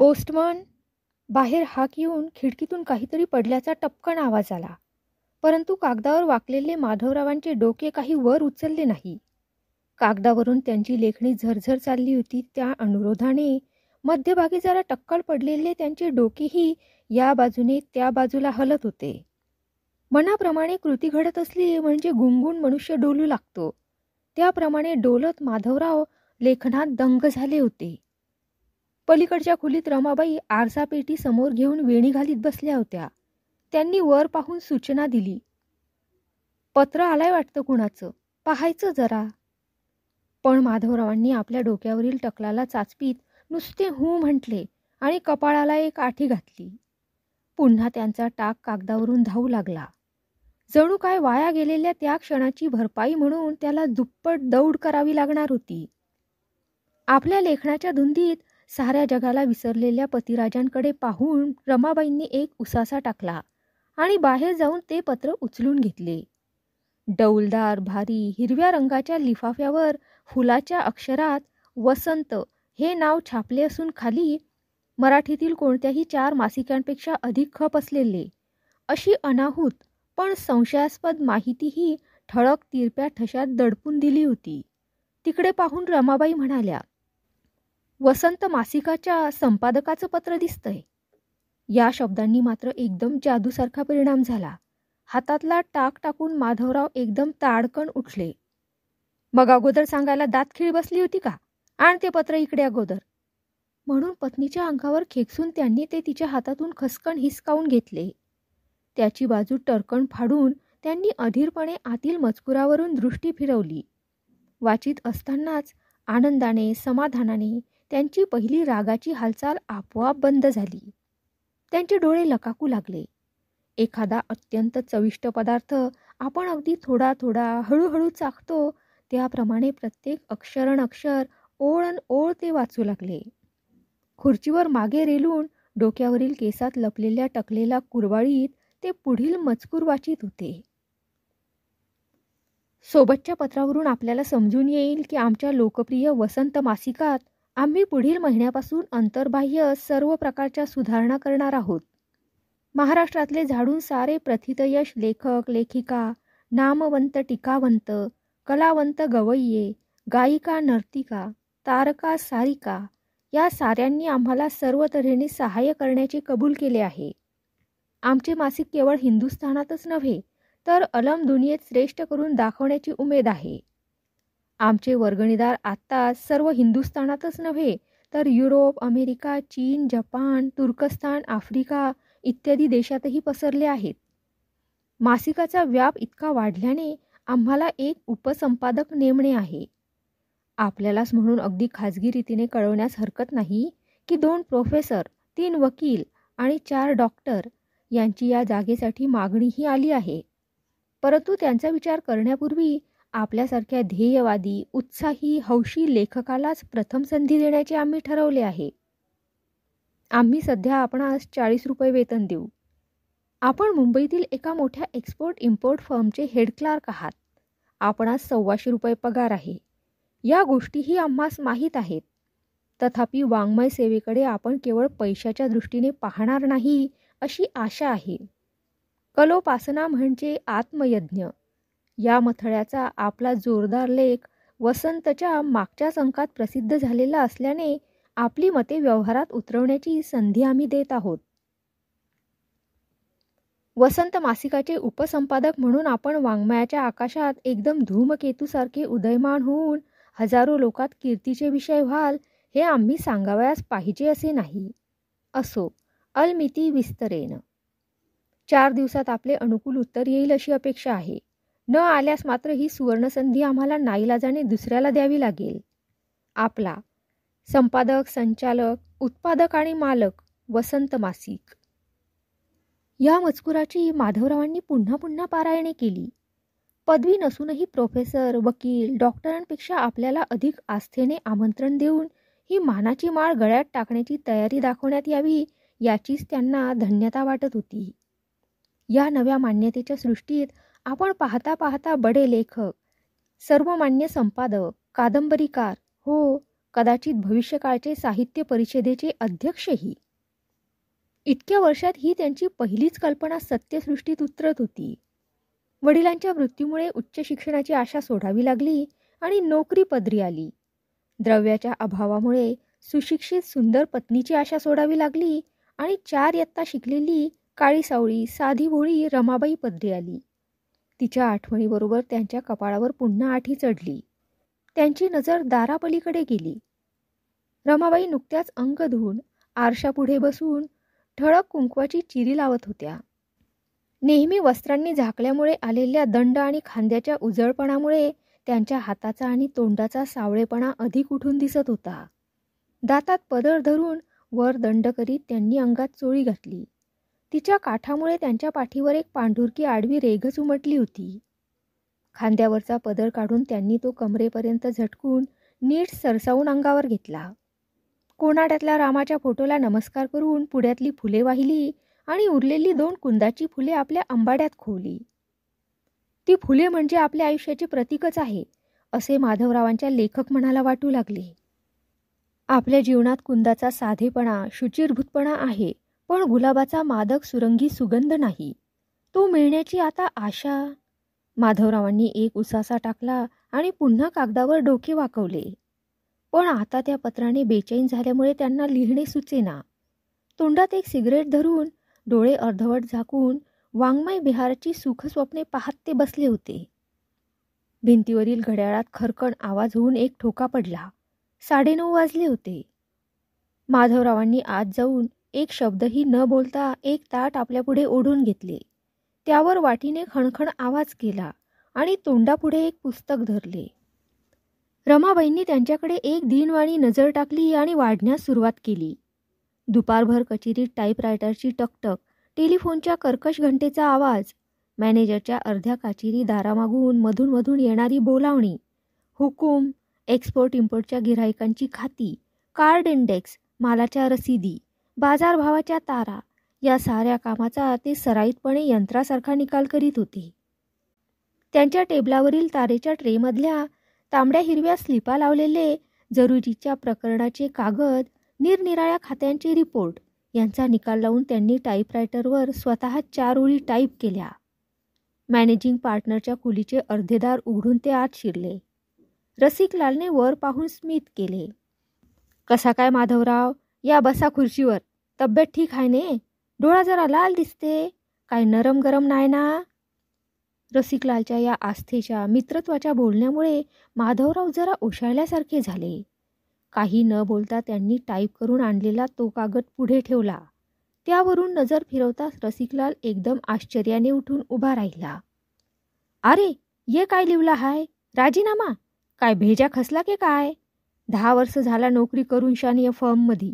Postman. बाहेर हाक येऊन खिडकीतून काहीतरी पडल्याचा टपकन आवाज आला, परंतु कागदावर वाकलेले माधवरावांचे डोके काही वर उचलले नाही. कागदावरून त्यांची लेखणी झरझर चालली होती. त्या अनुरोधाने मध्यभागी जरा टक्कल पडलेले त्यांचे डोकेही या बाजूने त्या बाजूला हलत होते. मनाप्रमाणे कृती घडत असली म्हणजे गुंगून मनुष्य डोलू लागतो. त्याप्रमाणे डोलत माधवराव लेखनात दंग झाले होते. पलीकडच्या खोलीत रमाबाई आरसापेटी समोर घेऊन वेणी घालीत बसल्या होत्या. त्यांनी वर पाहून सूचना दिली. पत्र आलाय वाटतं कुणाचं, पाहायचं जरा. पण माधवरावांनी आपल्या डोक्यावरील टकलाला चाचपीत नुसते हू म्हटले आणि कपाळाला एक आठी घातली. पुन्हा त्यांचा टाक कागदावरून धावू लागला. जणू काय वाया गेलेल्या त्या क्षणाची भरपाई म्हणून त्याला दुप्पट दौड करावी लागणार होती. आपल्या लेखनाच्या धुंदीत साऱ्या जगाला विसरलेल्या पतिराजांकडे पाहून रमाबाईंनी एक उसासा टाकला आणि बाहेर जाऊन ते पत्र उचलून घेतले. डौलदार भारी हिरव्या रंगाच्या लिफाफ्यावर फुलाच्या अक्षरात वसंत हे नाव छापले असून खाली मराठीतील कोणत्याही 4 मासिकांपेक्षा अधिक खप असलेले अशी अनाहूत पण संशयास्पद माहितीही ठळक तिरप्या ठशात दडपून दिली होती. तिकडे पाहून रमाबाई म्हणाल्या, वसंत मासिकाच्या संपादकाचं पत्र दिसतंय. या शब्दांनी मात्र एकदम जादूसारखा परिणाम झाला. हातातला टाक टाकून माधवराव एकदम ताडकन उठले. मग अगोदर सांगायला दातखिळी बसली होती का? आण ते पत्र इकडे अगोदर. म्हणून पत्नीच्या अंगावर खेकसून त्यांनी ते तिच्या हातातून खसकन हिसकावून घेतले. त्याची बाजू टरकन फाडून त्यांनी अधीरपणे आतील मजकुरावरून दृष्टी फिरवली. वाचित असतानाच आनंदाने समाधानाने त्यांची पहिली रागाची हालचाल आपोआप बंद झाली. त्यांचे डोळे लकाकू लागले. एखादा अत्यंत चविष्ट पदार्थ आपण अगदी थोडा थोडा हळूहळू चाखतो त्याप्रमाणे प्रत्येक अक्षर ओळ ओळ ते वाचू लागले. खुर्चीवर मागे रेलून डोक्यावरील केसात लपलेल्या टकलेला कुरवाळीत ते पुढील मजकूर वाचित होते. सोबतच्या पत्रावरून आपल्याला समजून येईल की आमच्या लोकप्रिय वसंत मासिकात आम्ही पुढील महिन्यापासून अंतर्बाह्य सर्व प्रकारच्या सुधारणा करणार आहोत. महाराष्ट्रातले झाडून सारे प्रथितयश लेखक लेखिका, नामवंत टीकावंत, कलावंत गवय्ये, गायिका नर्तिका, तारका सारिका या साऱ्यांनी आम्हाला सर्व तऱ्हेने सहाय्य करण्याचे कबूल केले आहे. आमचे मासिक केवळ हिंदुस्थानातच नव्हे तर अलम दुनियेत श्रेष्ठ करून दाखवण्याची उमेद आहे. आमचे वर्गणीदार आत्ता सर्व हिंदुस्थानातच नव्हे तर युरोप, अमेरिका, चीन, जपान, तुर्कस्तान, आफ्रिका इत्यादी देशातही पसरले आहेत. मासिकाचा व्याप इतका वाढल्याने आम्हाला एक उपसंपादक नेमणे आहे. आपल्यालाच म्हणून अगदी खाजगी रीतीने कळवण्यास हरकत नाही की 2 प्रोफेसर, 3 वकील आणि 4 डॉक्टर यांची या जागेसाठी मागणीही आली आहे. परंतु त्यांचा विचार करण्यापूर्वी आपल्यासारख्या ध्येयवादी, उत्साही, हौशी लेखकालाच प्रथम संधी देण्याचे आम्ही ठरवले आहे. आम्ही सध्या आपणास 40 रुपये वेतन देऊ. आपण मुंबईतील एका मोठ्या एक्सपोर्ट इम्पोर्ट फर्मचे हेड क्लार्क आहात. आपणास 125 रुपये पगार आहे. या गोष्टीही आम्हास माहीत आहेत. तथापि वाङ्मय सेवेकडे आपण केवळ पैशाच्या दृष्टीने पाहणार नाही अशी आशा आहे. कलोपासना म्हणजे आत्मयज्ञ या मथळ्याचा आपला जोरदार लेख वसंतच्या मागच्याच अंकात प्रसिद्ध झालेला असल्याने आपली मते व्यवहारात उतरवण्याची संधी आम्ही देत आहोत. वसंत मासिकाचे उपसंपादक म्हणून आपण वाङ्मयाच्या आकाशात एकदम धूमकेतूसारखे उदयमान होऊन हजारो लोकात कीर्तीचे विषय व्हाल हे आम्ही सांगावयास पाहिजे असे नाही. असो, अलमिती विस्तरेन. 4 दिवसात आपले अनुकूल उत्तर येईल अशी अपेक्षा आहे. न आल्यास मात्र ही सुवर्णसंधी आम्हाला नाईलाजाने दुसऱ्याला द्यावी लागेल. आपला संपादक, संचालक, उत्पादक आणि मालक, वसंत मासिक. या मजकुराची माधवरावांनी पुन्हा पुन्हा पारायणे केली. पदवी नसूनही प्रोफेसर, वकील, डॉक्टरांपेक्षा आपल्याला अधिक आस्थेने आमंत्रण देऊन ही मानाची माळ गळ्यात टाकण्याची तयारी दाखवण्यात यावी याचीच त्यांना धन्यता वाटत होती. या नव्या मान्यतेच्या सृष्टीत आपण पाहता पाहता बडे लेखक, सर्वमान्य संपादक, कादंबरीकार, हो कदाचित भविष्यकाळचे साहित्य परिषदेचे अध्यक्षही. इतक्या वर्षात ही त्यांची पहिलीच कल्पना सत्यसृष्टीत उतरत होती. वडिलांच्या मृत्यूमुळे उच्च शिक्षणाची आशा सोडावी लागली आणि नोकरी पदरी आली. द्रव्याच्या अभावामुळे सुशिक्षित सुंदर पत्नीची आशा सोडावी लागली आणि 4 इयत्ता शिकलेली काळी सावळी साधी भोळी रमाबाई पदरी आली. तिच्या आठवणीबरोबर त्यांच्या कपाळावर पुन्हा आठी चढली. त्यांची नजर दारापलीकडे गेली. रमाबाई नुकत्याच अंग धुवून आरशापुढे बसून ठळक कुंकवाची चिरी लावत होत्या. नेहमी वस्त्रांनी झाकल्यामुळे आलेल्या दंड आणि खांद्याच्या उजळपणामुळे त्यांच्या हाताचा आणि तोंडाचा सावळेपणा अधिक उठून दिसत होता. दातात पदर धरून वर दंड करीत त्यांनी अंगात चोळी घातली. तिच्या काठामुळे त्यांच्या पाठीवर एक पांढुरकी आडवी रेघच उमटली होती. खांद्यावरचा पदर काढून त्यांनी तो कमरेपर्यंत झटकून नीट सरसावून अंगावर घेतला. कोनाड्यातल्या रामाच्या फोटोला नमस्कार करून पुढ्यातली फुले वाहिली आणि उरलेली 2 कुंदाची फुले आपल्या अंबाड्यात खोवली. ती फुले म्हणजे आपल्या आयुष्याचे प्रतीकच आहे, असे माधवरावांच्या लेखक मनाला वाटू लागले. आपल्या जीवनात कुंदाचा साधेपणा, शुचिर्भूतपणा आहे, पण गुलाबाचा मादक सुरंगी सुगंध नाही. तो मिळण्याची आता आशा. माधवरावांनी एक उसासा टाकला आणि पुन्हा कागदावर डोके वाकवले. पण आता त्या पत्राने बेचैन झाल्यामुळे त्यांना लिहिणे सुचेना. तोंडात एक सिगरेट धरून डोळे अर्धवट झाकून वाङ्मय बिहाराची सुखस्वप्ने पाहत ते बसले होते. भिंतीवरील घड्याळात खरकण आवाज होऊन एक ठोका पडला. 9:30 वाजले होते. माधवरावांनी आत जाऊन एक शब्दही न बोलता एक ताट आपल्यापुढे ओढून घेतले. त्यावर वाटीने खणखण आवाज केला आणि तोंडापुढे एक पुस्तक धरले. रमाबाईंनी त्यांच्याकडे एक दीनवाणी नजर टाकली आणि वाढण्यास सुरुवात केली. दुपारभर कचेरीत टाईपरायटरची टकटक, टेलिफोनच्या कर्कश घंटेचा आवाज, मॅनेजरच्या अर्ध्या काचेरी दारामागून मधून मधून येणारी बोलावणी, हुकूम, एक्सपोर्ट इम्पोर्टच्या गिऱ्हाईकांची खाती, कार्ड इंडेक्स, मालाच्या रसिदी, बाजारभावाच्या तारा, या साऱ्या कामाचा ते सराईतपणे यंत्रासारखा निकाल करीत होते. त्यांच्या टेबलावरील तारेच्या ट्रेमधल्या तांबड्या हिरव्या स्लिपा लावलेले जरुरीच्या प्रकरणाचे कागद, निरनिराळ्या खात्यांचे रिपोर्ट यांचा निकाल लावून त्यांनी टाईपरायटरवर स्वतः 4 ओळी टाईप केल्या. मॅनेजिंग पार्टनरच्या खोलीचे अर्धेदार उघडून ते आत शिरले. रसिकलालने वर पाहून स्मित केले. कसा काय माधवराव, या बसा खुर्चीवर. तब्येत ठीक आहे ने? डोळा जरा लाल दिसते, काय नरम गरम नाही ना? रसिकलालच्या या आस्थेच्या मित्रत्वाच्या बोलण्यामुळे माधवराव जरा ओशाळल्यासारखे झाले. काही न बोलता त्यांनी टाईप करून आणलेला तो कागद पुढे ठेवला. त्यावरून नजर फिरवताच रसिकलाल एकदम आश्चर्याने उठून उभा राहिला. अरे, ये काय लिवला हाय? राजीनामा? काय भेजा खसला के काय? 10 वर्ष झाला नोकरी करून शानी या फर्ममध्ये.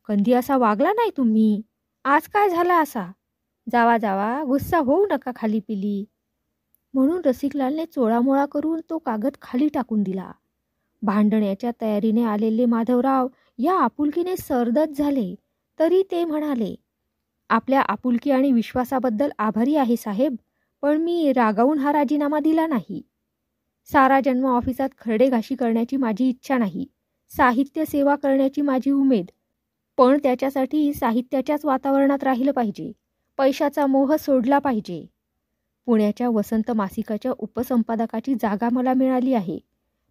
कधी असा वागला नाही तुम्ही. आज काय झाला असा? जावा जावा, गुस्सा होऊ नका खाली पिली. म्हणून रसिकलालने चोळामोळा करून तो कागद खाली टाकून दिला. भांडण्याच्या तयारीने आलेले माधवराव या आपुलकीने सरदत झाले. तरी ते म्हणाले, आपल्या आपुलकी आणि विश्वासाबद्दल आभारी आहे साहेब, पण मी रागावून हा राजीनामा दिला नाही. सारा जन्म ऑफिसात खरडेघाशी करण्याची माझी इच्छा नाही. साहित्य सेवा करण्याची माझी उमेद, पण त्याच्यासाठी साहित्याच्याच वातावरणात राहिलं पाहिजे. पैशाचा मोह सोडला पाहिजे. पुण्याच्या वसंत मासिकाच्या उपसंपादकाची जागा मला मिळाली आहे.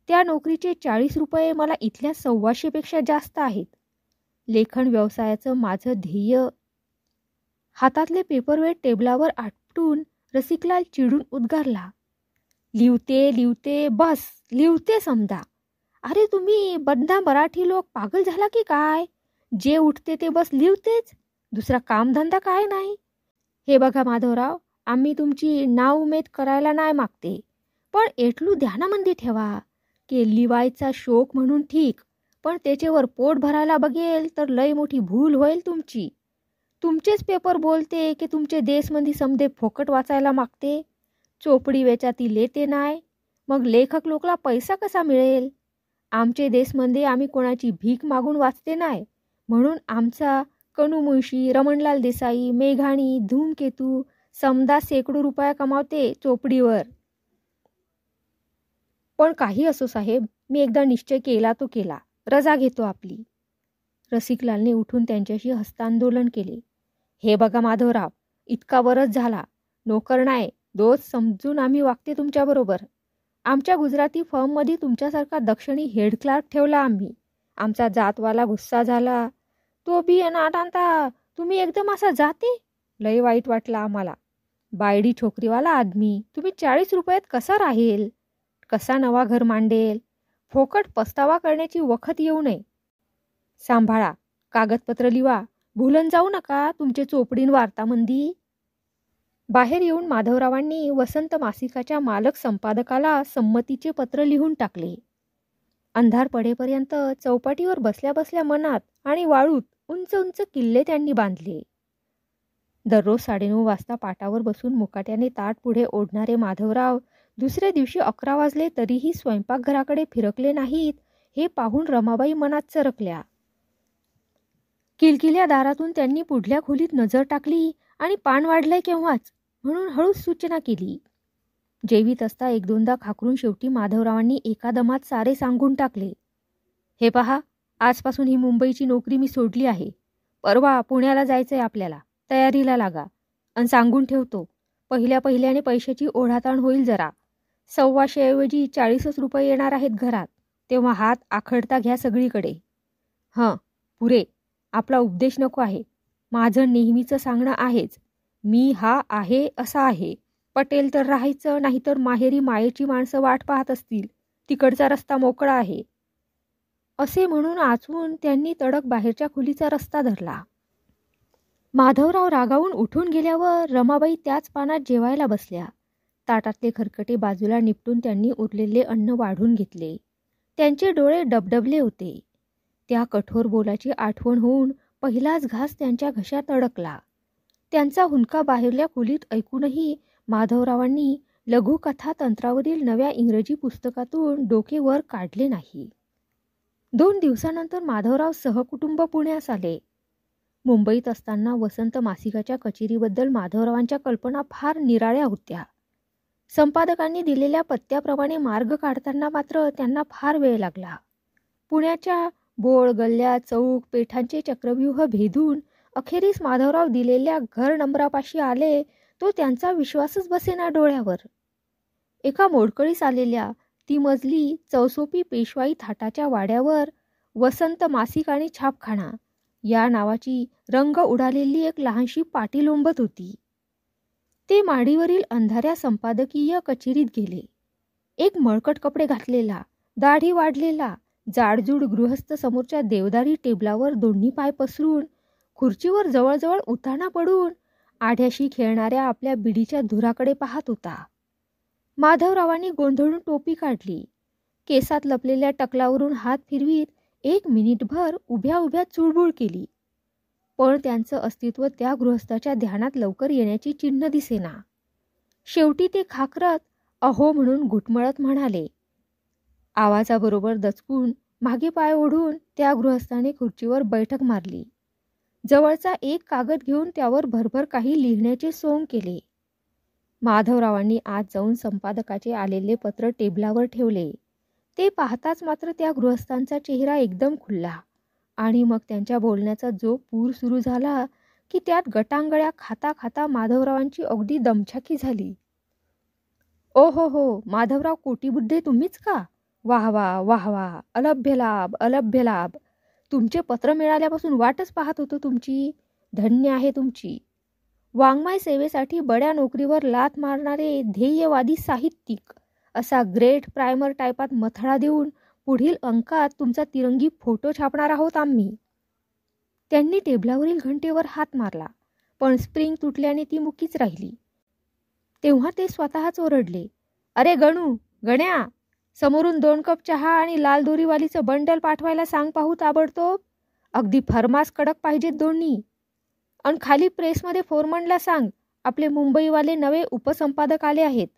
त्या नोकरीचे 40 रुपये मला इथल्या 125 पेक्षा जास्त आहेत. लेखन व्यवसायाचं माझं ध्येय. हातातले पेपरवेट टेबलावर आपटून रसिकलाल चिडून उद्गारला. लिवते लिवते बस, लिवते समजा. अरे तुम्ही बंदा मराठी लोक पागल झाला की काय? जे उठते ते बस लिवतेच, दुसरा कामधंदा काय नाही. हे बघा माधवराव, आम्ही तुमची नाव उमेद करायला नाही मागते, पण एटलू ध्यानामंदी ठेवा की लिवायचा शोक म्हणून ठीक, पण त्याच्यावर पोट भरायला बघेल तर लय मोठी भूल होईल तुमची. तुमचेच पेपर बोलते की तुमचे देशमंदी समधे फोकट वाचायला मागते. चोपडी वेचाती लेते नाही, मग लेखक लोकला पैसा कसा मिळेल? आमचे देशमध्ये आम्ही कोणाची भीक मागून वाचते नाही, म्हणून आमचा कनू मुळशी, रमणलाल देसाई, मेघाणी, धूमकेतू समदा शेकडो रुपया कमावते चोपडीवर. पण काही असो साहेब, मी एकदा निश्चय केला तो केला. रजा घेतो आपली. रसिकलालने उठून त्यांच्याशी हस्तांदोलन केले. हे बघा माधवराव, इतका वरच झाला, नोकर नाही, दोस्त समजून आम्ही वागते तुमच्याबरोबर. आमच्या गुजराती फर्ममध्ये तुमच्यासारखा दक्षिणी हेड क्लार्क ठेवला आम्ही. आमचा जातवाला गुस्सा झाला. तो बी अनाट आणता तुम्ही एकदम असा जाते. लय वाईट वाटलं आम्हाला. बायडी छोकरीवाला आदमी तुम्ही 40 रुपयात कसा राहील, कसा नवा घर मांडेल. फोकट पस्तावा करण्याची वखत येऊ नये. सांभाळा, कागदपत्र लिवा, भुलन जाऊ नका तुमचे चोपडीन वार्तामंदी. बाहेर येऊन माधवरावांनी वसंत मासिकाच्या मालक संपादकाला संमतीचे पत्र लिहून टाकले. अंधार पडेपर्यंत चौपाटीवर बसल्या बसल्या मनात आणि वाळूत उंच उंच किल्ले त्यांनी बांधले. दररोज 9:30 वाजता पाटावर बसून मुकाट्याने ताट पुढे ओढणारे माधवराव दुसऱ्या दिवशी 11 वाजले तरीही स्वयंपाकघराकडे फिरकले नाहीत हे पाहून रमाबाई मनात चरकल्या. किलकिल्या दारातून त्यांनी पुढल्या खोलीत नजर टाकली आणि पान वाढलंय केव्हाच म्हणून हळूच सूचना केली. जेवीत असता 1-2दा खाकरून शेवटी माधवरावांनी एका दमात सारे सांगून टाकले. हे पहा, आजपासून ही मुंबईची नोकरी मी सोडली आहे. परवा पुण्याला जायचंय आपल्याला, तयारीला लागा. आणि सांगून ठेवतो, पहिल्याने पैशाची ओढाताण होईल जरा. 125 ऐवजी 40 रुपये येणार आहेत घरात. तेव्हा हात आखडता घ्या सगळीकडे. पुरे, आपला उपदेश नको आहे. माझं नेहमीचं सांगणं आहेच. मी हा आहे असा आहे. पटेल तर राहायचं, नाहीतर माहेरी मायेची माणसं वाट पाहत असतील. तिकडचा रस्ता मोकळा आहे. असे म्हणून आचवून त्यांनी तडक बाहेरच्या खोलीचा रस्ता धरला. माधवराव रागावून उठून गेल्यावर रमाबाई त्याच पानात जेवायला बसल्या. ताटातले खरकटे बाजूला निपटून त्यांनी उरलेले अन्न वाढून घेतले. त्यांचे डोळे डबडबले होते. त्या कठोर बोलाची आठवण होऊन पहिलाच घास त्यांच्या घशात अडकला. त्यांचा हुंदका बाहेरल्या खोलीत ऐकूनही माधवरावांनी लघुकथा तंत्रावरील नव्या इंग्रजी पुस्तकातून डोके वर काढले नाही. 2 दिवसानंतर माधवराव सहकुटुंब पुण्यास आले. मुंबईत असताना वसंत मासिकाच्या कचेरीबद्दल माधवरावांच्या कल्पना फार निराळ्या होत्या. संपादकांनी दिलेल्या पत्त्याप्रमाणे मार्ग काढताना मात्र त्यांना फार वेळ लागला. पुण्याच्या बोळ, गल्ल्या, चौक, पेठांचे चक्रव्यूह भेदून अखेरीस माधवराव दिलेल्या घर नंबरापाशी आले तो त्यांचा विश्वासच बसेना डोळ्यावर. एका मोडकळीस आलेल्या 3 मजली चौसोपी पेशवाई थाटाच्या वाड्यावर वसंत मासिक आणि छापखाना या नावाची रंग उडालेली एक लहानशी पाटी लोंबत होती. ते माडीवरील अंधाऱ्या संपादकीय कचेरीत गेले. एक मळकट कपडे घातलेला, दाढी वाढलेला, जाडजूड गृहस्थ समोरच्या देवदारी टेबलावर दोन्ही पाय पसरून खुर्चीवर जवळजवळ उताना पडून आढ्याशी खेळणाऱ्या आपल्या बिडीच्या धुराकडे पाहत होता. माधवरावांनी गोंधळून टोपी काढली. केसात लपलेल्या टकलावरून हात फिरवीत 1 मिनिटभर उभ्या उभ्या चुळबुळ केली. पण त्यांचं अस्तित्व त्या गृहस्थाच्या ध्यानात लवकर येण्याची चिन्ह दिसेना. शेवटी ते खाकरत अहो म्हणून घुटमळत म्हणाले. आवाजाबरोबर दचकून मागे पाय ओढून त्या गृहस्थाने खुर्चीवर बैठक मारली. जवळचा एक कागद घेऊन त्यावर भरभर काही लिहिण्याचे सोंग केले. माधवरावांनी आत जाऊन संपादकाचे आलेले पत्र टेबलावर ठेवले. ते पाहताच मात्र त्या गृहस्थांचा चेहरा एकदम खुलला आणि मग त्यांच्या बोलण्याचा जो पूर सुरू झाला की त्यात गटांगळ्या खाता खाता माधवरावांची अगदी दमछाकी झाली. ओ हो, माधवराव कोटीबुद्धे तुम्हीच का? वाह वाह वाह वाह, अलभ्य लाभ, अलभ्य लाभ. तुमचे पत्र मिळाल्यापासून वाटच पाहत होतो तुमची. धन्य आहे तुमची. वाङ्मय सेवेसाठी बड्या नोकरीवर लाथ मारणारे ध्येयवादी साहित्यिक असा ग्रेट प्रायमर टायपात मथळा देऊन पुढील अंकात तुमचा तिरंगी फोटो छापणार आहोत आम्ही. त्यांनी टेबलावरील घंटेवर हात मारला, पण स्प्रिंग तुटल्याने ती मुकीच राहिली. तेव्हा ते स्वतःच ओरडले. अरे गण्या, समोरून 2 कप चहा आणि लाल दोरीवालीचं बंडल पाठवायला सांग पाहू ताबडतोब. अगदी फरमास कडक पाहिजेत दोन्ही. आणि खाली प्रेसमध्ये फोरमनला सांग आपले मुंबईवाले नवे उपसंपादक आले आहेत.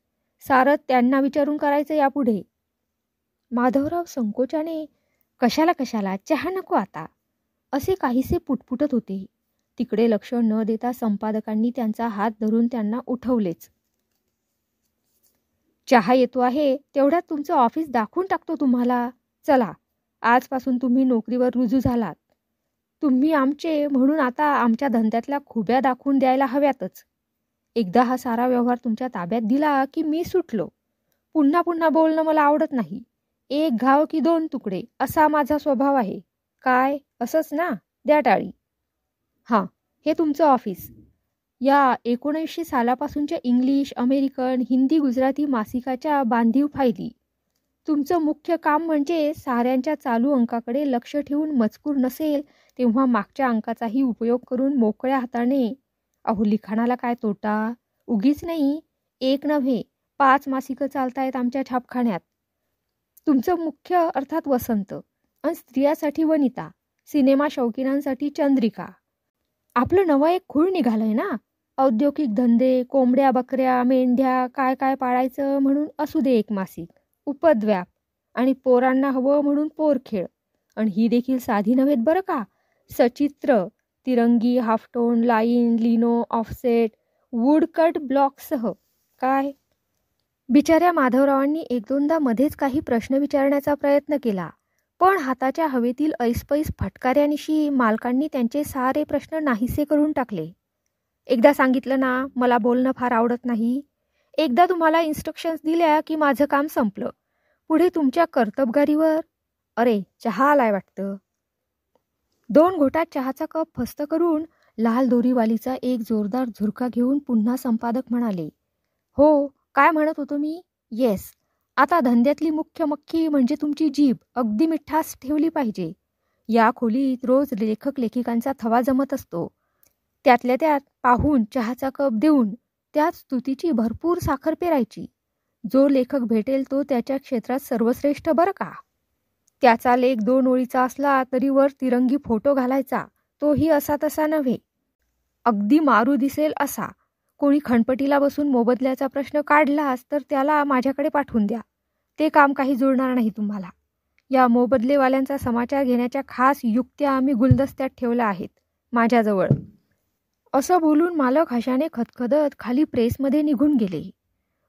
सारं त्यांना विचारून करायचं यापुढे. माधवराव संकोचाने कशाला चहा नको आता असे काहीसे पुटपुटत होते. तिकडे लक्ष न देता संपादकांनी त्यांचा हात धरून त्यांना उठवलेच. चहा येतो आहे, तेवढ्यात तुमचं ऑफिस दाखवून टाकतो तुम्हाला. चला, आजपासून तुम्ही नोकरीवर रुजू झालात. तुम्ही आमचे म्हणून आता आमच्या धंद्यातल्या खुब्या दाखवून द्यायला हव्यातच. एकदा हा सारा व्यवहार तुमच्या ताब्यात दिला की मी सुटलो. पुन्हा पुन्हा बोलणं मला आवडत नाही. एक घाव की दोन तुकडे असा माझा स्वभाव आहे. काय असंच ना? द्या टाळी. हां, हे तुमचं ऑफिस. या 1900 सालापासूनच्या इंग्लिश, अमेरिकन, हिंदी, गुजराती मासिकाच्या बांधीव फायली. तुमचं मुख्य काम म्हणजे साऱ्यांच्या चालू अंकाकडे लक्ष ठेवून मजकूर नसेल तेव्हा मागच्या अंकाचाही उपयोग करून मोकळ्या हाताने. अहो, लिखाणाला काय तोटा? उगीच नाही, एक नव्हे 5 मासिकं चालतायत आमच्या छापखान्यात. तुमचं मुख्य अर्थात वसंत, आणि स्त्रियासाठी वनिता, सिनेमा शौकीनांसाठी चंद्रिका. आपलं नवं एक खूळ निघालंय ना. औद्योगिक धंदे, कोंबड्या, बकऱ्या, मेंढ्या, काय काय पाळायचं म्हणून असू दे एक मासिक. उपद्व्याप आणि पोरांना हवं म्हणून पोरखेळ. आणि ही देखील साधी नव्हेत बरं का. सचित्र, तिरंगी, हाफटोन, लाईन, लिनो, ऑफसेट, वूडकट ब्लॉकसह. काय बिचाऱ्या माधवरावांनी एक दोनदा मध्येच काही प्रश्न विचारण्याचा प्रयत्न केला, पण हाताच्या हवेतील ऐसपैस फटकाऱ्यानिशी मालकांनी त्यांचे सारे प्रश्न नाहीसे करून टाकले. एकदा सांगितलं ना, मला बोलणं फार आवडत नाही. एकदा तुम्हाला इन्स्ट्रक्शन्स दिल्या की माझं काम संपलं. पुढे तुमच्या कर्तबगारीवर. अरे, चहा आलाय वाटतं. 2 घोटात चहाचा कप फस्त करून लाल दोरीवालीचा एक जोरदार झुरका घेऊन पुन्हा संपादक म्हणाले, हो, काय म्हणत होतो मी? येस, आता धंद्यातली मुख्य मक्खी म्हणजे तुमची जीभ अगदी मिठास ठेवली पाहिजे. या खोलीत रोज लेखक लेखिकांचा थवा जमत असतो. त्यातल्या त्यात पाहून चहाचा कप देऊन त्यात स्तुतीची भरपूर साखर पेरायची. जो लेखक भेटेल तो त्याच्या क्षेत्रात सर्वश्रेष्ठ बरं का. त्याचा लेख 2 ओळीचा असला तरी वर तिरंगी फोटो घालायचा. तोही असा तसा नव्हे, अगदी मारू दिसेल असा. कोणी खणपटीला बसून मोबदल्याचा प्रश्न काढलाच तर त्याला माझ्याकडे पाठवून द्या. ते काम काही जुळणार नाही तुम्हाला. या मोबदलेवाल्यांचा समाचार घेण्याच्या खास युक्त्या आम्ही गुलदस्त्यात ठेवल्या आहेत माझ्याजवळ. असं बोलून मालक हशाने खदखदत खाली प्रेसमध्ये निघून गेले.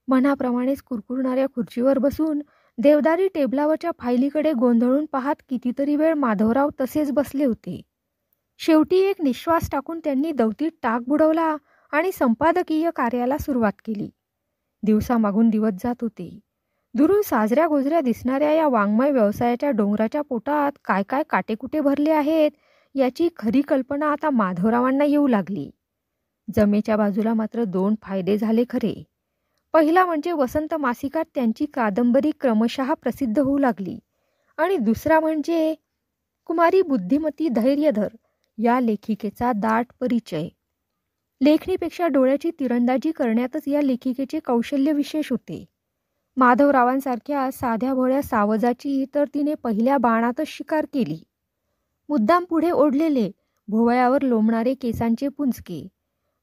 मनाप्रमाणेच कुरकुरणाऱ्या खुर्चीवर बसून देवदारी टेबलावरच्या फायलीकडे गोंधळून पाहत कितीतरी वेळ माधवराव तसेच बसले होते. शेवटी एक निश्वास टाकून त्यांनी दवतीत टाक बुडवला आणि संपादकीय कार्याला सुरुवात केली. दिवसामागून दिवस जात होते. दुरून साजऱ्या गोजऱ्या दिसणाऱ्या या वाङ्मय व्यवसायाच्या डोंगराच्या पोटात काय काय काटेकुटे भरले आहेत याची खरी कल्पना आता माधवरावांना येऊ लागली. जमेच्या बाजूला मात्र 2 फायदे झाले खरे. पहिला म्हणजे वसंत मासिकात त्यांची कादंबरी क्रमशः प्रसिद्ध होऊ लागली, आणि दुसरा म्हणजे कुमारी बुद्धिमती धैर्यधर या लेखिकेचा दाट परिचय. लेखणीपेक्षा डोळ्याची तिरंदाजी करण्यातच या लेखिकेचे कौशल्य विशेष होते. माधवरावांसारख्या साध्या भोळ्या सावजाची तर तिने पहिल्या बाणातच शिकार केली. मुद्दाम पुढे ओढलेले, भोवळ्यावर लोंबणारे केसांचे पुंजके,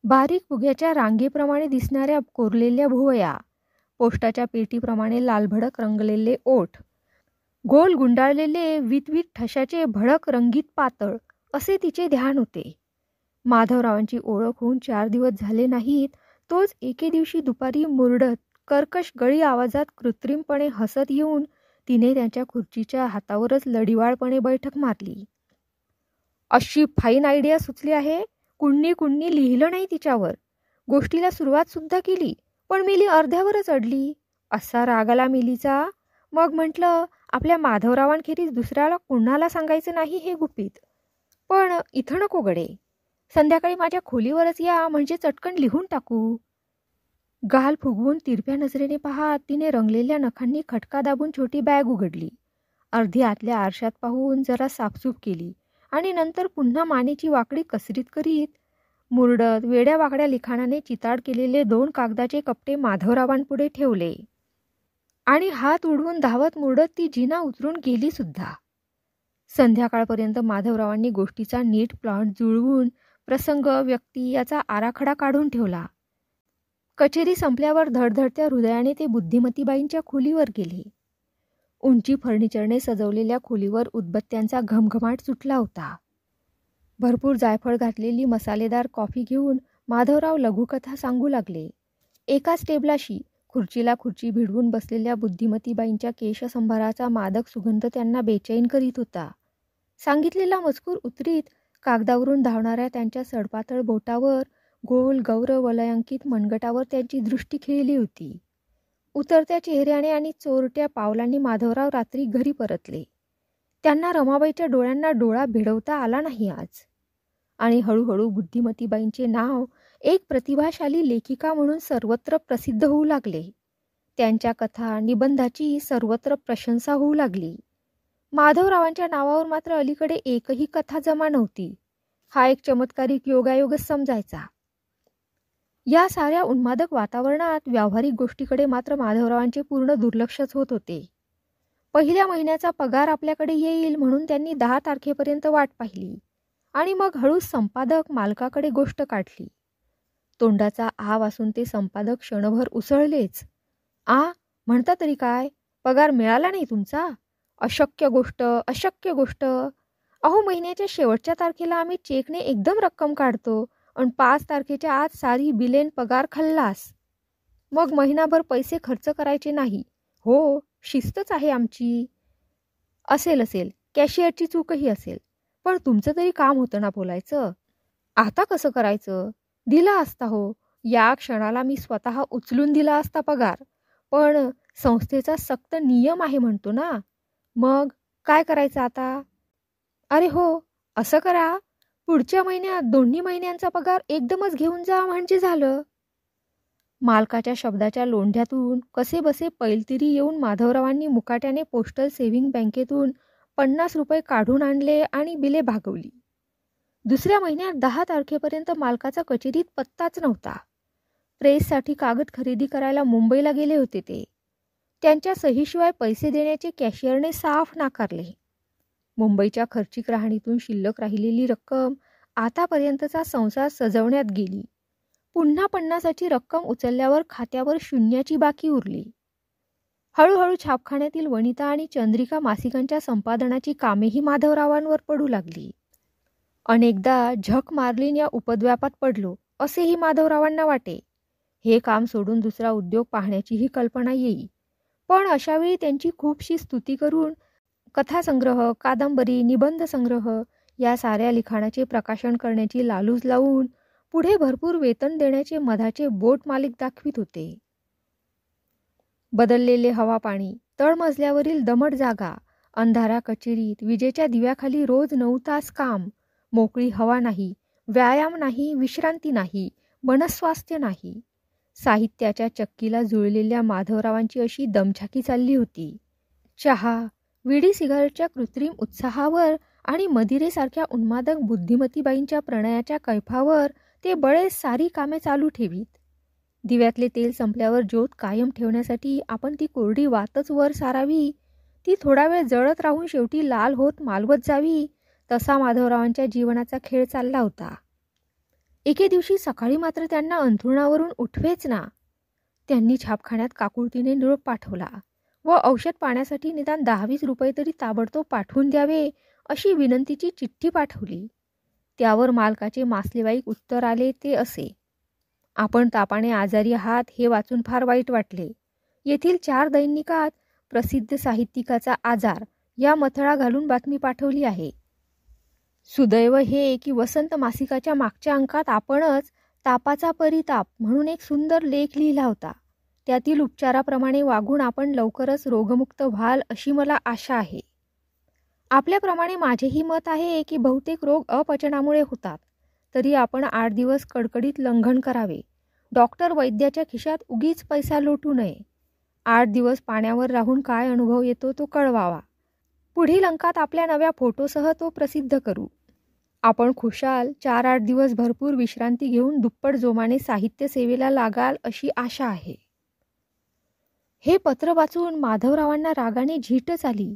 बारीक फुग्याच्या रांगेप्रमाणे दिसणाऱ्या कोरलेल्या भुवया, पोस्टाच्या पेटीप्रमाणे लालभडक रंगलेले ओठ, गोल गुंडाळलेले वितवित ठशाचे भडक रंगीत पातळ असे तिचे ध्यान होते. माधवरावांची ओळख होऊन 4 दिवस झाले नाहीत, तोच एके दिवशी दुपारी मुरडत कर्कश गळी आवाजात कृत्रिमपणे हसत येऊन तिने त्यांच्या खुर्चीच्या हातावरच लढिवाळपणे बैठक मारली. अशी फाईन आयडिया सुचली आहे. कुण्णी लिहिलं नाही तिच्यावर. गोष्टीला सुरुवात सुद्धा केली, पण मिली अर्ध्यावरच अडली. असा राग आला मिलीचा. मग म्हटलं, आपल्या माधवरावांखेरीज दुसऱ्याला कुणाला सांगायचं नाही हे गुपित. पण इथं नको गडे, संध्याकाळी माझ्या खोलीवरच या, म्हणजे चटकन लिहून टाकू. गाल फुगवून तिरप्या नजरेने पाहत तिने रंगलेल्या नखांनी खटका दाबून छोटी बॅग उघडली. अर्धी आतल्या आरशात पाहून जरा साफसूफ केली आणि नंतर पुन्हा मानेची वाकडी कसरीत करीत मुरडत वेड्या वाकड्या लिखाणाने चिताड केलेले 2 कागदाचे कपटे माधवरावांपुढे ठेवले आणि हात उडवून धावत मुरडत ती जिना उतरून गेली सुद्धा. संध्याकाळपर्यंत माधवरावांनी गोष्टीचा नीट प्लॉट जुळवून प्रसंग, व्यक्ती याचा आराखडा काढून ठेवला. कचेरी संपल्यावर धडधडत्या हृदयाने ते बुद्धिमतीबाईंच्या खोलीवर गेले. उंची फर्निचरने सजवलेल्या खोलीवर उदबत्त्यांचा घमघमाट सुटला होता. भरपूर जायफळ घातलेली मसालेदार कॉफी घेऊन माधवराव लघुकथा सांगू लागले. एकाच टेबलाशी खुर्चीला खुर्ची भिडवून बसलेल्या बुद्धिमतीबाईंच्या केशसंभाराचा मादक सुगंध त्यांना बेचैन करीत होता. सांगितलेला मजकूर उतरीत कागदावरून धावणाऱ्या त्यांच्या सडपातळ बोटावर, गोल गौर वलयांकित मनगटावर त्यांची दृष्टी खेळली होती. उतरत्या चेहऱ्याने आणि चोरट्या पावलांनी माधवराव रात्री घरी परतले. त्यांना रमाबाईच्या डोळ्यांना डोळा भिडवता आला नाही आज. आणि हळूहळू बुद्धिमतीबाईंचे नाव एक प्रतिभाशाली लेखिका म्हणून सर्वत्र प्रसिद्ध होऊ लागले. त्यांच्या कथा निबंधाची सर्वत्र प्रशंसा होऊ लागली. माधवरावांच्या नावावर मात्र अलीकडे एकही कथा जमा नव्हती. हा एक चमत्कारिक योगायोगच समजायचा. या साऱ्या उन्मादक वातावरणात व्यावहारिक गोष्टीकडे मात्र माधवरावांचे पूर्ण दुर्लक्षच होत होते. पहिल्या महिन्याचा पगार आपल्याकडे येईल म्हणून त्यांनी 10 तारखेपर्यंत वाट पाहिली आणि मग हळूच संपादक मालकाकडे गोष्ट काढली. तोंडाचा आ वासून ते संपादक क्षणभर उसळलेच. आ म्हणता तरी काय? पगार मिळाला नाही तुमचा? अशक्य गोष्ट, अशक्य गोष्ट. अहो, महिन्याच्या शेवटच्या तारखेला आम्ही चेकने एकदम रक्कम काढतो आणि 5 तारखेच्या आत सारी बिलेन पगार खल्लास. मग महिनाभर पैसे खर्च करायचे नाही. हो, शिस्तच आहे आमची. असेल, कॅशियरची चूकही असेल, पण तुमचं तरी काम होतं ना बोलायचं. आता कसं करायचं? दिला असता हो. या क्षणाला मी स्वतः उचलून दिला असता पगार. पण संस्थेचा सक्त नियम आहे म्हणतो ना. मग काय करायचं आता? अरे हो, असं करा, पुढच्या महिन्यात दोन्ही महिन्यांचा पगार एकदमच घेऊन जा म्हणजे झालं. मालकाच्या शब्दाच्या लोंढ्यातून कसे बसे पैलतिरी येऊन माधवरावांनी मुकाट्याने पोस्टल सेव्हिंग बँकेतून 50 रुपये काढून आणले आणि बिले भागवली. दुसऱ्या महिन्यात 10 तारखेपर्यंत मालकाचा कचेरीत पत्ताच नव्हता. प्रेससाठी कागद खरेदी करायला मुंबईला गेले होते ते. त्यांच्या सहीशिवाय पैसे देण्याचे कॅशियरने साफ नाकारले. मुंबईच्या खर्चिक राहणीतून शिल्लक राहिलेली रक्कम आतापर्यंतचा संसार सजवण्यात गेली. पुन्हा 50ची रक्कम उचलल्यावर खात्यावर शून्याची बाकी उरली. हळूहळू छापखान्यातील वनिता आणि चंद्रिका मासिकांच्या संपादनाची कामेही माधवरावांवर पडू लागली. अनेकदा झक मार्लिन या उपद्व्यापात पडलो असेही माधवरावांना वाटे. हे काम सोडून दुसरा उद्योग पाहण्याचीही कल्पना येई. पण अशावेळी त्यांची खूपशी स्तुती करून कथासंग्रह, कादंबरी, निबंध संग्रह या साऱ्या लिखाणाचे प्रकाशन करण्याची लालूच लावून पुढे भरपूर वेतन देण्याचे मधाचे बोट मालिक दाखवित होते. बदललेले हवापाणी, तळमजल्यावरील दमट जागा, अंधारा कचेरीत विजेच्या दिव्याखाली रोज 9 तास काम, मोकळी हवा नाही, व्यायाम नाही, विश्रांती नाही, मनस्वास्थ्य नाही. साहित्याच्या चक्कीला जुळलेल्या माधवरावांची अशी दमछाकी चालली होती. चहा, विडी सिगारेटच्या कृत्रिम उत्साहावर आणि मदिरेसारख्या उन्मादक बुद्धिमतीबाईंच्या प्रणयाच्या कैफावर ते बळेच सारी कामे चालू ठेवीत. दिव्यातले तेल संपल्यावर ज्योत कायम ठेवण्यासाठी आपण ती कोरडी वातच वर सारावी. ती थोडा वेळ जळत राहून शेवटी लाल होत मालवत जावी. तसा माधवरावांच्या जीवनाचा खेळ चालला होता. एके दिवशी सकाळी मात्र त्यांना अंथरुणावरून उठवेच ना. त्यांनी छापखान्यात काकुळतीने निरोप पाठवला व औषध पाण्यासाठी निदान 10-20 रुपये तरी ताबडतोब पाठवून द्यावे अशी विनंतीची चिठ्ठी पाठवली. त्यावर मालकाचे मासलेवाईक उत्तर आले ते असे: आपण तापाने आजारी आहात हे वाचून फार वाईट वाटले. येथील 4 दैनिकात प्रसिद्ध साहित्यिकाचा आजार या मथळा घालून बातमी पाठवली आहे. सुदैव हे की वसंत मासिकाच्या मागच्या अंकात आपणच तापाचा परिताप म्हणून एक सुंदर लेख लिहिला होता. त्यातील उपचाराप्रमाणे वागून आपण लवकरच रोगमुक्त व्हाल अशी मला आशा आहे. आपल्याप्रमाणे माझेही मत आहे की बहुतेक रोग अपचनामुळे होतात. तरी आपण 8 दिवस कडकडीत लंघन करावे. डॉक्टर वैद्याच्या खिशात उगीच पैसा लोटू नये. 8 दिवस पाण्यावर राहून काय अनुभव येतो तो कळवावा. पुढील अंकात आपल्या नव्या फोटोसह तो प्रसिद्ध करू. आपण खुशाल 4-8 दिवस भरपूर विश्रांती घेऊन दुप्पट जोमाने साहित्य सेवेला लागाल अशी आशा आहे. हे पत्र वाचून माधवरावांना रागाने झीटच आली.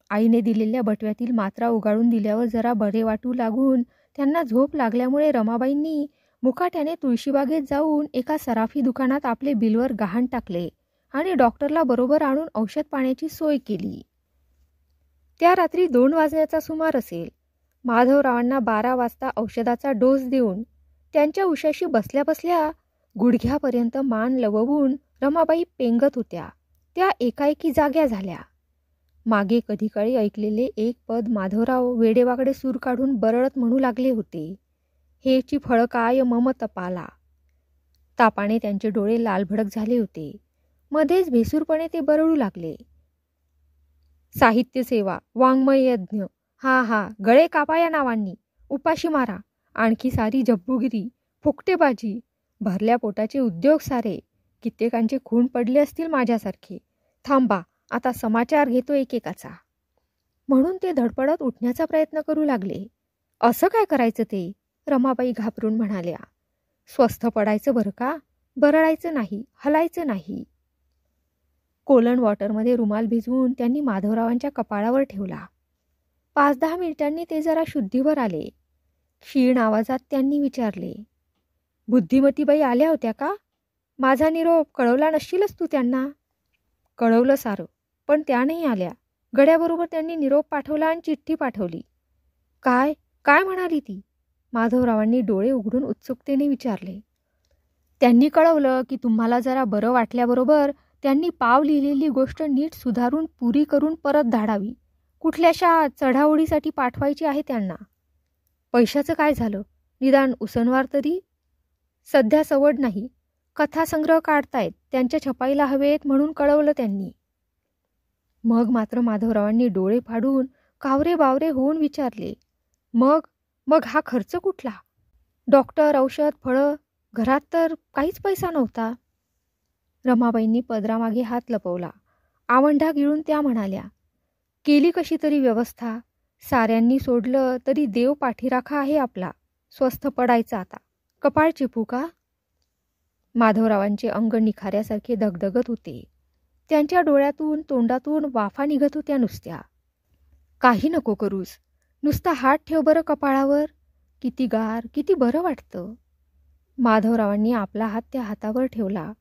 आईने दिलेल्या बटव्यातील मात्रा उगाळून दिल्यावर जरा बरे वाटू लागून त्यांना झोप लागल्यामुळे रमाबाईंनी मुकाट्याने तुळशीबागेत जाऊन एका सराफी दुकानात आपले बिलवर गहाण टाकले आणि डॉक्टरला बरोबर आणून औषध पाण्याची सोय केली. त्या रात्री 2 वाजण्याचा सुमार असेल. माधवरावांना 12 वाजता औषधाचा डोस देऊन त्यांच्या उशाशी बसल्या बसल्या गुडघ्यापर्यंत मान लववून रमाबाई पेंगत होत्या त्या एकाएकी जाग्या झाल्या. मागे कधी काळी ऐकलेले एक पद माधवराव वेडेवाकडे सूर काढून बरळत म्हणू लागले होते. हेची फळ काय मम तपाला. तापाने त्यांचे डोळे लालभडक झाले होते. मध्येच भेसूरपणे ते बरळू लागले. साहित्य सेवा, वाङ्मय यज्ञ, हा हा, गळे कापा या नावांनी, उपाशी मारा, आणखी सारी जब्बुगिरी, फुकटेबाजी, भरल्या पोटाचे उद्योग सारे, कित्येकांचे खून पडले असतील माझ्यासारखे. थांबा, आता समाचार घेतो एकेकाचा. म्हणून ते धडपडत उठण्याचा प्रयत्न करू लागले. असं काय करायचं ते? रमाबाई घाबरून म्हणाल्या. स्वस्थ पडायचं बरं का, बरळायचं नाही, हलायचं नाही. कोलन वॉटरमध्ये रुमाल भिजवून त्यांनी माधवरावांच्या कपाळावर ठेवला. 5-10 मिनिटांनी ते जरा शुद्धीवर आले. क्षीण आवाजात त्यांनी विचारले, बुद्धिमतीबाई आल्या होत्या का? माझा निरोप कळवला नसशीलच तू त्यांना. कळवलं सारं, पण त्या नाही आल्या. गड्याबरोबर त्यांनी निरोप पाठवला आणि चिठ्ठी पाठवली. काय काय म्हणाली ती? माधवरावांनी डोळे उघडून उत्सुकतेने विचारले. त्यांनी कळवलं की तुम्हाला जरा बरं वाटल्याबरोबर त्यांनी पाव लिहिलेली गोष्ट नीट सुधारून पुरी करून परत धाडावी. कुठल्याशा चढाओढीसाठी पाठवायची आहे त्यांना. पैशाचं काय झालं? निदान उसनवार तरी? सध्या सवड नाही. कथासंग्रह काढतायत, त्यांच्या छपाईला हवेत म्हणून कळवलं त्यांनी. मग मात्र माधवरावांनी डोळे फाडून कावरे बावरे होऊन विचारले, मग मग हा खर्च कुठला? डॉक्टर, औषध, फळं, घरात तर काहीच पैसा नव्हता. रमाबाईंनी पदरामागे हात लपवला. आवंढा गिळून त्या म्हणाल्या, केली कशी तरी व्यवस्था. साऱ्यांनी सोडलं तरी देव पाठीराखा आहे आपला. स्वस्थ पडायचं आता. कपाळ चिपू का? माधवरावांचे अंग निखाऱ्यासारखे धगधगत होते. त्यांच्या डोळ्यातून तोंडातून वाफा निघत होत्या नुसत्या. काही नको करूस, नुसता हात ठेव बरं कपाळावर. किती गार, किती बरं वाटतं. माधवरावांनी आपला हात त्या हातावर ठेवला.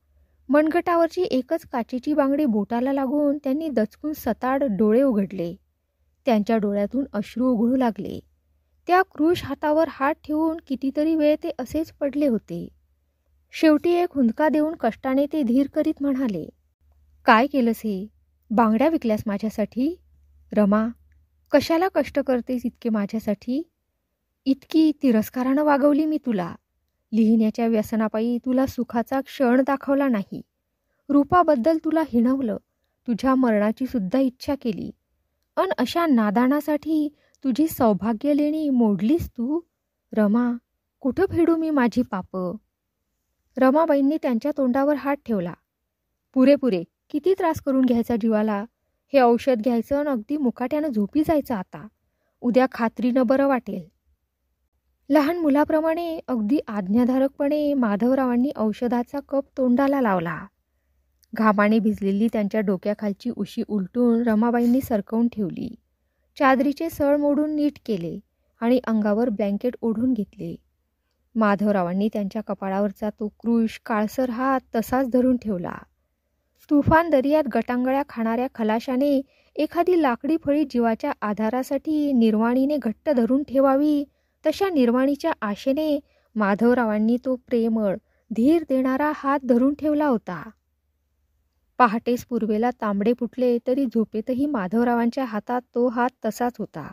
मनगटावरची एकच काचेची बांगडी बोटाला लागून त्यांनी दचकून सताड डोळे उघडले. त्यांच्या डोळ्यातून अश्रू उघडू लागले. त्या कृश हातावर हात ठेवून कितीतरी वेळ ते असेच पडले होते. शेवटी एक हुंदका देऊन कष्टाने ते धीर करीत म्हणाले, काय केलंस हे? बांगड्या विकल्यास माझ्यासाठी? रमा, कशाला कष्ट करतेस इतके माझ्यासाठी? इतकी तिरस्कारानं वागवली मी तुला. लिहिण्याच्या व्यसनापायी तुला सुखाचा क्षण दाखवला नाही. रूपाबद्दल तुला हिणवलं. तुझ्या मरणाची सुद्धा इच्छा केली. अन अशा नादानासाठी तुझी सौभाग्य लेणी मोडलीस तू. रमा, कुठं फेडू मी माझी पापं? रमाबाईंनी त्यांच्या तोंडावर हात ठेवला. पुरे पुरे, किती त्रास करून घ्यायचा जीवाला. हे औषध घ्यायचं आणि अगदी मुकाट्यानं झोपी जायचं आता. उद्या खात्रीनं बरं वाटेल. लहान मुलाप्रमाणे अगदी आज्ञाधारकपणे माधवरावांनी औषधाचा कप तोंडाला लावला. घामाने भिजलेली त्यांच्या डोक्याखालची उशी उलटून रमाबाईंनी सरकवून ठेवली. चादरीचे सळ मोडून नीट केले आणि अंगावर ब्लँकेट ओढून घेतले. माधवरावांनी त्यांच्या कपाळावरचा तो कृश काळसर हात तसाच धरून ठेवला. तुफान दर्यात गटांगळ्या खाणाऱ्या खलाशाने एखादी लाकडी फळी जीवाच्या आधारासाठी निर्वाणीने घट्ट धरून ठेवावी, तशा निर्वाणीच्या आशेने माधवरावांनी तो प्रेमळ, धीर देणारा हात धरून ठेवला होता. पहाटेस पूर्वेला तांबडे फुटले तरी झोपेतही माधवरावांच्या हातात तो हात तसाच होता.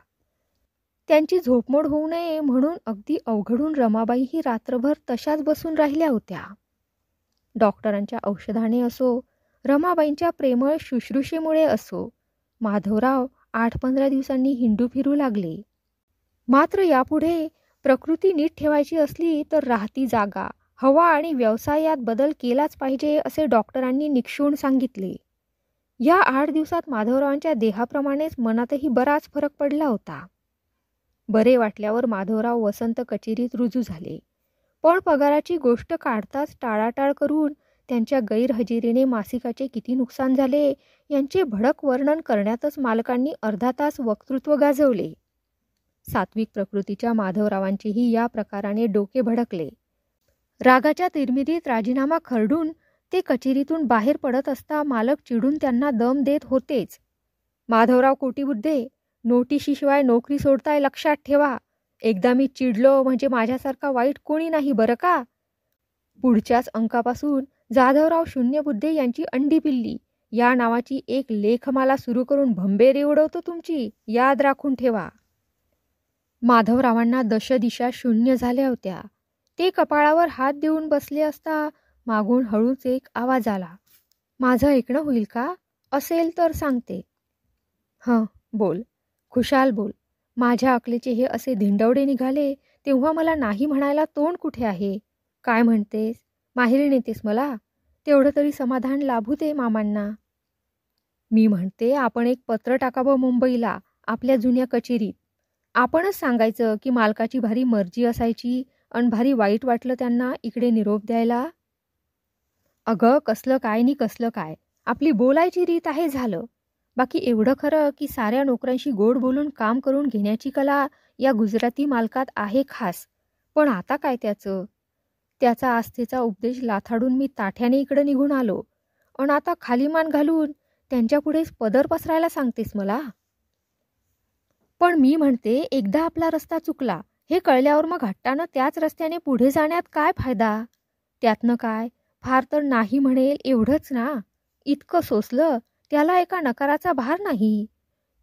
त्यांची झोपमोड होऊ नये म्हणून अगदी अवघडून रमाबाईही रात्रभर तशाच बसून राहिल्या होत्या. डॉक्टरांच्या औषधाने असो, रमाबाईंच्या प्रेमळ शुश्रूषेमुळे असो, माधवराव 8-15 दिवसांनी हिंडू फिरू लागले. मात्र यापुढे प्रकृती नीट ठेवायची असली तर राहती जागा, हवा आणि व्यवसायात बदल केलाच पाहिजे असे डॉक्टरांनी निक्षून सांगितले. या 8 दिवसात माधवरावांच्या देहाप्रमाणेच मनातही बराच फरक पडला होता. बरे वाटल्यावर माधवराव वसंत कचेरीत रुजू झाले. पण पगाराची गोष्ट काढताच टाळाटाळ करून त्यांच्या गैरहजेरीने मासिकाचे किती नुकसान झाले यांचे भडक वर्णन करण्यातच मालकांनी अर्धा तास वक्तृत्व गाजवले. सात्विक प्रकृतीच्या माधवरावांचेही या प्रकाराने डोके भडकले. रागाच्या तिरमिरीत राजीनामा खरडून ते कचेरीतून बाहेर पडत असता मालक चिडून त्यांना दम देत होतेच. माधवराव कोटीबुद्धे, नोटिशीशिवाय नोकरी सोडताय लक्षात ठेवा. एकदा मी चिडलो म्हणजे माझ्यासारखा वाईट कोणी नाही बरं का. पुढच्याच अंकापासून जाधवराव शून्यबुद्धे यांची अंडी पिल्ली या नावाची एक लेखमाला सुरू करून भंबेरी उडवतो तुमची, याद राखून ठेवा. माधवरावांना दशदिशा शून्य झाल्या होत्या. ते कपाळावर हात देऊन बसले असता मागून हळूच एक आवाज आला. माझं ऐकणं होईल का? असेल तर सांगते. हं, बोल, खुशाल बोल. माझ्या अकलेचे हे असे धिंडवडे निघाले तेव्हा मला नाही म्हणायला तोंड कुठे आहे? काय म्हणतेस? माहेरी नेतेस मला? तेवढं तरी समाधान लाभू दे मामांना. मी म्हणते आपण एक पत्र टाकावं मुंबईला, आपल्या जुन्या कचेरीत. आपणच सांगायचं की मालकाची भारी मर्जी असायची अन भारी वाईट वाटलं त्यांना इकडे निरोप द्यायला. अगं कसलं काय नि कसलं काय, आपली बोलायची रीत आहे झालं. बाकी एवढं खरं की साऱ्या नोकरांशी गोड बोलून काम करून घेण्याची कला या गुजराती मालकात आहे खास. पण आता काय त्याचा आस्थेचा उपदेश लाथाडून मी ताठ्याने इकडे निघून आलो. अन आता खाली मान घालून त्यांच्यापुढेच पदर पसरायला सांगतेस मला? पण मी म्हणते एकदा आपला रस्ता चुकला हे कळल्यावर मग हट्टानं त्याच रस्त्याने पुढे जाण्यात काय फायदा? त्यातनं काय, फार तर नाही म्हणेल एवढंच ना. इतकं सोसलं त्याला एका नकाराचा भार नाही.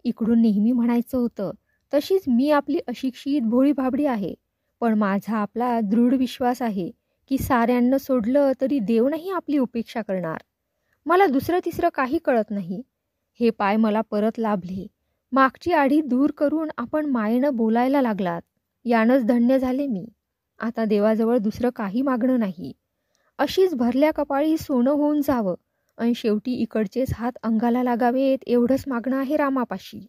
इकडून नेहमी म्हणायचं होतं तशीच मी आपली अशिक्षित भोळी भाबडी आहे. पण माझा आपला दृढ विश्वास आहे की साऱ्यांना सोडलं तरी देव नाही आपली उपेक्षा करणार. मला दुसरं तिसरं काही कळत नाही. हे पाय मला परत लाभले. मागची आडी दूर करून आपण मायेनं बोलायला लागलात. यानंच धन्य झाले मी. आता देवाजवळ दुसरं काही मागणं नाही. अशीच भरल्या कपाळी सोनं होऊन जावं आणि शेवटी इकडचेच हात अंगाला लागावेत एवढंच मागणं आहे रामापाशी.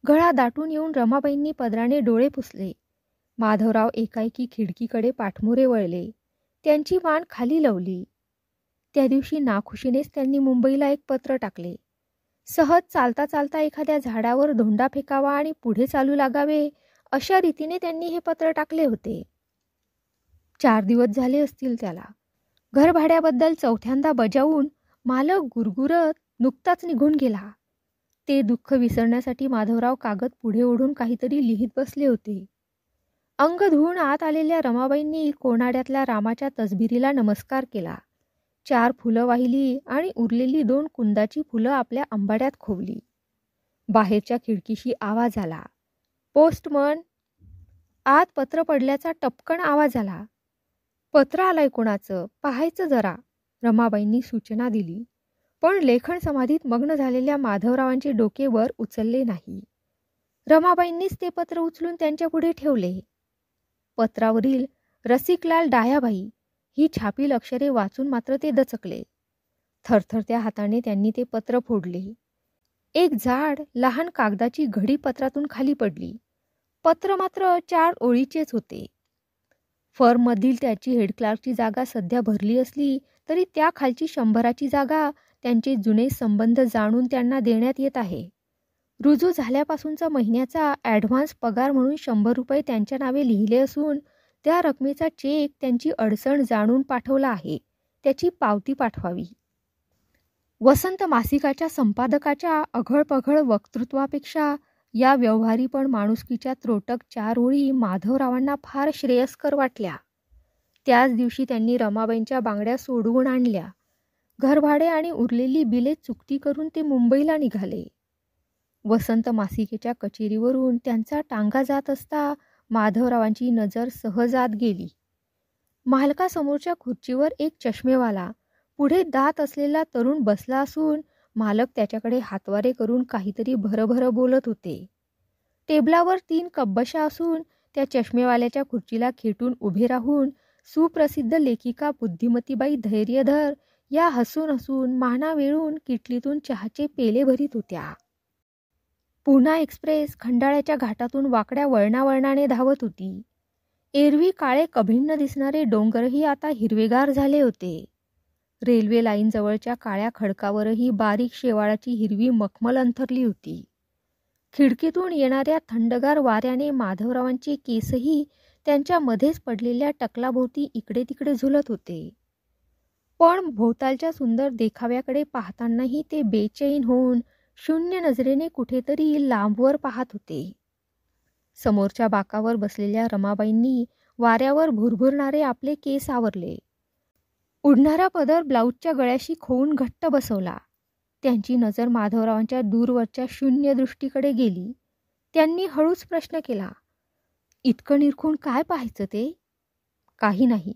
गळा दाटून येऊन रमाबाईंनी पदराने डोळे पुसले. माधवराव एकाएकी खिडकीकडे पाठमोरे वळले. त्यांची मान खाली लवली. त्या दिवशी नाखुशीनेच त्यांनी मुंबईला एक पत्र टाकले. सहज चालता चालता एखाद्या झाडावर धोंडा फेकावा आणि पुढे चालू लागावे अशा रीतीने त्यांनी हे पत्र टाकले होते. 4 दिवस झाले असतील त्याला. घरभाड्याबद्दल चौथ्यांदा बजावून मालक गुरगुरत नुकताच निघून गेला. ते दुःख विसरण्यासाठी माधवराव कागद पुढे ओढून काहीतरी लिहित बसले होते. अंग धुवून आत आलेल्या रमाबाईंनी कोनाड्यातल्या रामाच्या तसबिरीला नमस्कार केला. 4 फुलं वाहिली आणि उरलेली 2 कुंदाची फुलं आपल्या अंबाड्यात खोवली. बाहेरच्या खिडकीशी आवाज आला. पोस्टमन. आत पत्र पडल्याचा टपकन आवाज आला. पत्र आलंय कोणाचं, पाहायचं जरा, रमाबाईंनी सूचना दिली. पण लेखन समाधीत मग्न झालेल्या माधवरावांचे डोके वर उचलले नाही. रमाबाईंनीच ते पत्र उचलून त्यांच्या पुढे ठेवले. पत्रावरील रसिकलाल डायाभाई ही छापील अक्षरे वाचून मात्र ते दचकले. थरथरत्या हाताने त्यांनी ते पत्र फोडले. एक जाड लहान कागदाची घडी पत्रातून खाली पडली. पत्र मात्र 4 ओळीचेच होते. फर्ममधील त्याची हेडक्लार्कची जागा सध्या भरली असली तरी त्या खालची 100ची जागा त्यांचे जुने संबंध जाणून त्यांना देण्यात येत आहे. रुजू झाल्यापासूनचा महिन्याचा ॲडव्हान्स पगार म्हणून 100 रुपये त्यांच्या नावे लिहिले असून त्या रकमेचा चेक त्यांची अडचण जाणून पाठवला आहे. त्याची पावती पाठवावी. वसंत मासिकाच्या संपादकाच्या अघळपघळ वक्तृत्वापेक्षा या व्यवहारी पण माणुसकीच्या त्रोटक 4 ओळी माधवरावांना फार श्रेयस्कर वाटल्या. त्याच दिवशी त्यांनी रमाबाईंच्या बांगड्या सोडवून आणल्या. घरभाडे आणि उरलेली बिले चुकती करून ते मुंबईला निघाले. वसंत मासिकेच्या कचेरीवरून त्यांचा टांगा जात असता माधवरावांची नजर सहज आत गेली. मालकासमोरच्या खुर्चीवर एक चष्मेवाला, पुढे दात असलेला तरुण बसला असून मालक त्याच्याकडे हातवारे करून काहीतरी भरभर बोलत होते. टेबलावर 3 कपबशा असून त्या चष्मेवाल्याच्या खुर्चीला खेटून उभे राहून सुप्रसिद्ध लेखिका बुद्धिमतीबाई धैर्यधर या हसून हसून माना वेळून किटलीतून चहाचे पेले भरीत होत्या. पूना एक्सप्रेस खंडाळ्याच्या घाटातून वाकड्या वळणावळणाने धावत होती. एरवी काळे कभिन्न दिसणारे डोंगरही आता हिरवेगार झाले होते. रेल्वे लाईन जवळच्या काळ्या खडकावरही बारीक शेवाळाची हिरवी मखमल अंथरली होती. खिडकीतून येणाऱ्या थंडगार वाऱ्याने माधवरावांचे केसही त्यांच्या मध्येच पडलेल्या टकलाभोवती इकडे तिकडे झुलत होते. पण भोवतालच्या सुंदर देखाव्याकडे पाहतानाही ते बेचैन होऊन शून्य नजरेने कुठेतरी लांबवर पाहत होते. समोरच्या बाकावर बसलेल्या रमाबाईंनी वाऱ्यावर भुरभुरणारे आपले केस आवरले. उडणारा पदर ब्लाऊजच्या गळ्याशी खोवून घट्ट बसवला. त्यांची नजर माधवरावांच्या दूरवरच्या शून्य दृष्टीकडे गेली. त्यांनी हळूच प्रश्न केला, इतकं निरखून काय पाहायचं ते? काही नाही,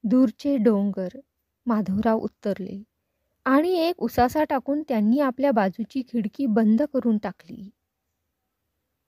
दूरचे डोंगर, माधवराव उत्तरले. आणि एक उसासा टाकून त्यांनी आपल्या बाजूची खिडकी बंद करून टाकली.